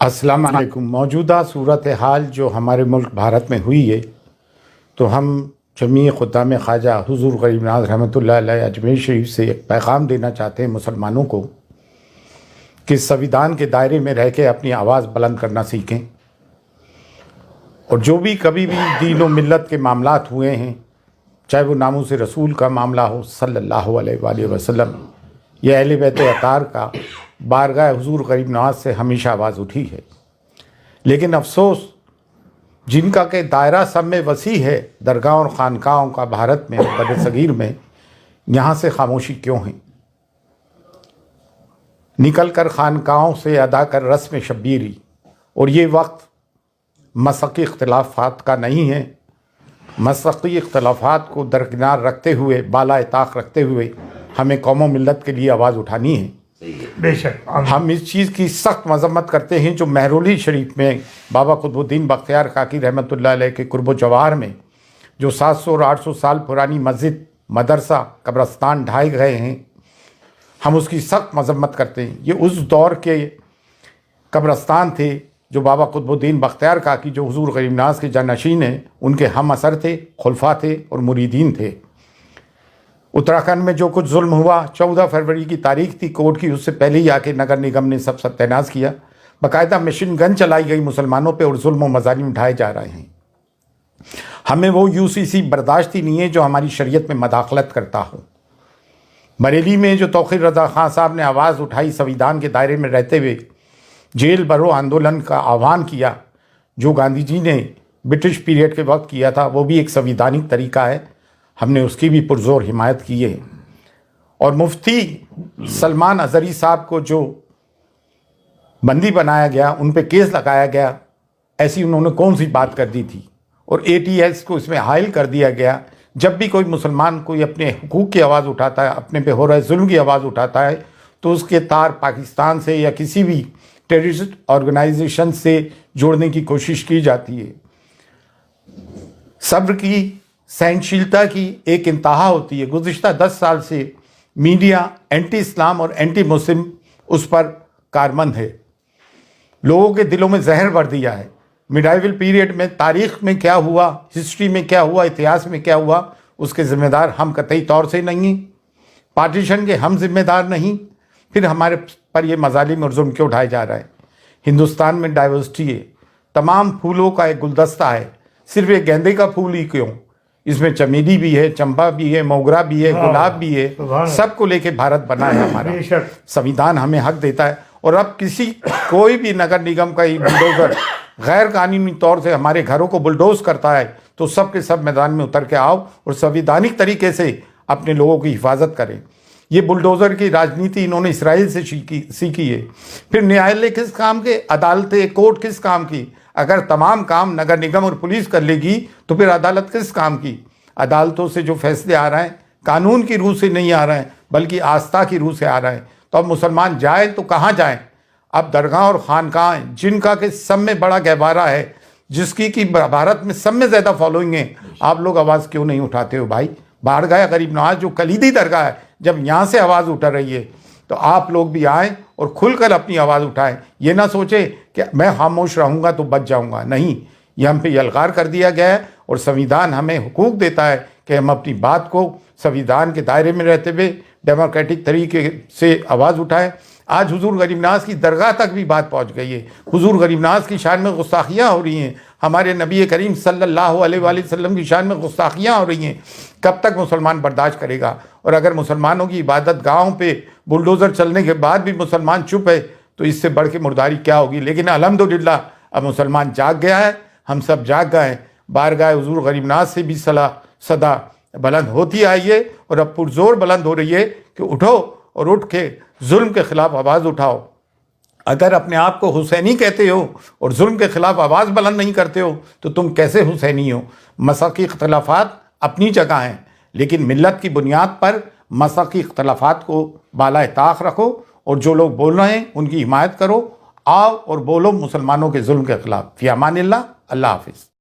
السلام علیکم۔ موجودہ صورتحال جو ہمارے ملک بھارت میں ہوئی ہے تو ہم جمیع خدام خواجہ حضور غریب نواز رحمۃ اللہ علیہ اجمیر شریف سے ایک پیغام دینا چاہتے ہیں مسلمانوں کو کہ سویدھان کے دائرے میں رہ کے اپنی آواز بلند کرنا سیکھیں، اور جو بھی کبھی بھی دین و ملت کے معاملات ہوئے ہیں، چاہے وہ ناموس رسول کا معاملہ ہو صلی اللہ علیہ وآلہ وسلم یا اہل بیت اطہار کا، بارگاہ حضور غریب نواز سے ہمیشہ آواز اٹھی ہے۔ لیکن افسوس جن کا کہ دائرہ سب میں وسیع ہے، درگاہ اور خانقاہوں کا بھارت میں بر صغیر میں، یہاں سے خاموشی کیوں ہے؟ نکل کر خانقاہوں سے ادا کر رسم شبیری، اور یہ وقت مسلکی اختلافات کا نہیں ہے۔ مسلکی اختلافات کو درکنار رکھتے ہوئے، بالا طاق رکھتے ہوئے ہمیں قوم و ملت کے لیے آواز اٹھانی ہے۔ بے شک ہم اس چیز کی سخت مذمت کرتے ہیں جو مہرولی شریف میں بابا قطب الدین بختیار کاکی رحمۃ اللہ علیہ کے قرب و جوار میں جو 700 اور 800 سال پرانی مسجد، مدرسہ، قبرستان ڈھائے گئے ہیں، ہم اس کی سخت مذمت کرتے ہیں۔ یہ اس دور کے قبرستان تھے جو بابا قطب الدین بختیار کاکی جو حضور غریب نواز کے جانشین ہیں، ان کے ہم اثر تھے، خلفاء تھے اور مریدین تھے۔ اتراکھنڈ میں جو کچھ ظلم ہوا، 14 فروری کی تاریخ تھی کورٹ کی، اس سے پہلے ہی آ کے نگر نگم نے سب ستیہ ناش کیا، باقاعدہ مشین گن چلائی گئی مسلمانوں پہ اور ظلم و مظالم اٹھائے جا رہے ہیں۔ ہمیں وہ UCC برداشت ہی نہیں ہے جو ہماری شریعت میں مداخلت کرتا ہو۔ بریلی میں جو توقیر رضا خان صاحب نے آواز اٹھائی، سویدھان کے دائرے میں رہتے ہوئے جیل بھرو آندولن کا آہوان کیا، جو گاندھی جی نے برٹش پیریڈ کے وقت کیا تھا، وہ بھی ایک سویدھانک طریقہ ہے، ہم نے اس کی بھی پرزور حمایت کی ہے۔ اور مفتی سلمان اظہری صاحب کو جو بندی بنایا گیا، ان پہ کیس لگایا گیا، ایسی انہوں نے کون سی بات کر دی تھی، اور ATS کو اس میں حائل کر دیا گیا۔ جب بھی کوئی مسلمان کوئی اپنے حقوق کی آواز اٹھاتا ہے، اپنے پہ ہو رہے ظلم کی آواز اٹھاتا ہے، تو اس کے تار پاکستان سے یا کسی بھی ٹیررسٹ آرگنائزیشن سے جوڑنے کی کوشش کی جاتی ہے۔ صبر کی، سہنشیلتا کی ایک انتہا ہوتی ہے۔ گزشتہ 10 سال سے میڈیا اینٹی اسلام اور اینٹی مسلم اس پر کارمند ہے، لوگوں کے دلوں میں زہر بھر دیا ہے۔ میڈائیول پیریڈ میں تاریخ میں کیا ہوا، ہسٹری میں کیا ہوا، اتہاس میں کیا ہوا، اس کے ذمہ دار ہم قطعی طور سے نہیں ہیں، پارٹیشن کے ہم ذمہ دار نہیں، پھر ہمارے پر یہ مظالم اور ظلم کیوں اٹھائے جا رہا ہے؟ ہندوستان میں ڈائیورسٹی ہے، تمام پھولوں کا ایک گلدستہ ہے، صرف ایک گیندے کا پھول ہی کیوں؟ اس میں چمیلی بھی ہے، چمپا بھی ہے، موگرا بھی ہے، گلاب بھی ہے، سب کو لے کے بھارت بنا ہے ہمارا۔ سویدھان ہمیں حق دیتا ہے، اور اب کوئی بھی نگر نگم کا ہی بلڈوزر غیر قانونی طور سے ہمارے گھروں کو بلڈوز کرتا ہے تو سب کے سب میدان میں اتر کے آؤ اور سویدھانک طریقے سے اپنے لوگوں کی حفاظت کریں۔ یہ بلڈوزر کی راجنیتی انہوں نے اسرائیل سے سیکھی ہے۔ پھر نیالیہ کس کام کے، عدالتیں، کورٹ کس کام کی؟ اگر تمام کام نگر نگم اور پولیس کر لے گی تو پھر عدالت کس کام کی؟ عدالتوں سے جو فیصلے آ رہے ہیں قانون کی روح سے نہیں آ رہے ہیں بلکہ آستھا کی روح سے آ رہے ہیں۔ تو اب مسلمان جائیں تو کہاں جائیں؟ اب درگاہ اور خانقاہ جن کا کہ سب میں بڑا گہوارہ ہے، جس کی بھارت میں سب میں زیادہ فالوئنگ ہے، آپ لوگ آواز کیوں نہیں اٹھاتے ہو بھائی؟ بارگاہ غریب نواز جو کلیدی درگاہ ہے، جب یہاں سے آواز اٹھ رہی ہے تو آپ لوگ بھی آئیں اور کھل کر اپنی آواز اٹھائیں۔ یہ نہ سوچیں کہ میں خاموش رہوں گا تو بچ جاؤں گا، نہیں، یہ ہم پہ یلغار کر دیا گیا ہے، اور سویدھان ہمیں حقوق دیتا ہے کہ ہم اپنی بات کو سویدھان کے دائرے میں رہتے ہوئے ڈیموکریٹک طریقے سے آواز اٹھائیں۔ آج حضور غریب نواز کی درگاہ تک بھی بات پہنچ گئی ہے، حضور غریب نواز کی شان میں گستاخیاں ہو رہی ہیں، ہمارے نبی کریم صلی اللہ علیہ وآلہ وسلم کی شان میں گستاخیاں ہو رہی ہیں۔ کب تک مسلمان برداشت کرے گا؟ اور اگر مسلمانوں کی عبادت گاہوں پہ بلڈوزر چلنے کے بعد بھی مسلمان چپ ہے تو اس سے بڑھ کے مرداری کیا ہوگی؟ لیکن الحمدللہ اب مسلمان جاگ گیا ہے، ہم سب جاگ گئے ہیں۔ بارگاہ حضور غریب نواز سے بھی صدا بلند ہوتی آئی ہے، اور اب پرزور بلند ہو رہی ہے کہ اٹھو اور اٹھ کے ظلم کے خلاف آواز اٹھاؤ۔ اگر اپنے آپ کو حسینی کہتے ہو اور ظلم کے خلاف آواز بلند نہیں کرتے ہو تو تم کیسے حسینی ہو؟ مسلکی اختلافات اپنی جگہ ہیں، لیکن ملت کی بنیاد پر مسلکی اختلافات کو بالائے طاق رکھو، اور جو لوگ بول رہے ہیں ان کی حمایت کرو، آؤ اور بولو مسلمانوں کے ظلم کے خلاف۔ فی امان اللہ، اللہ حافظ۔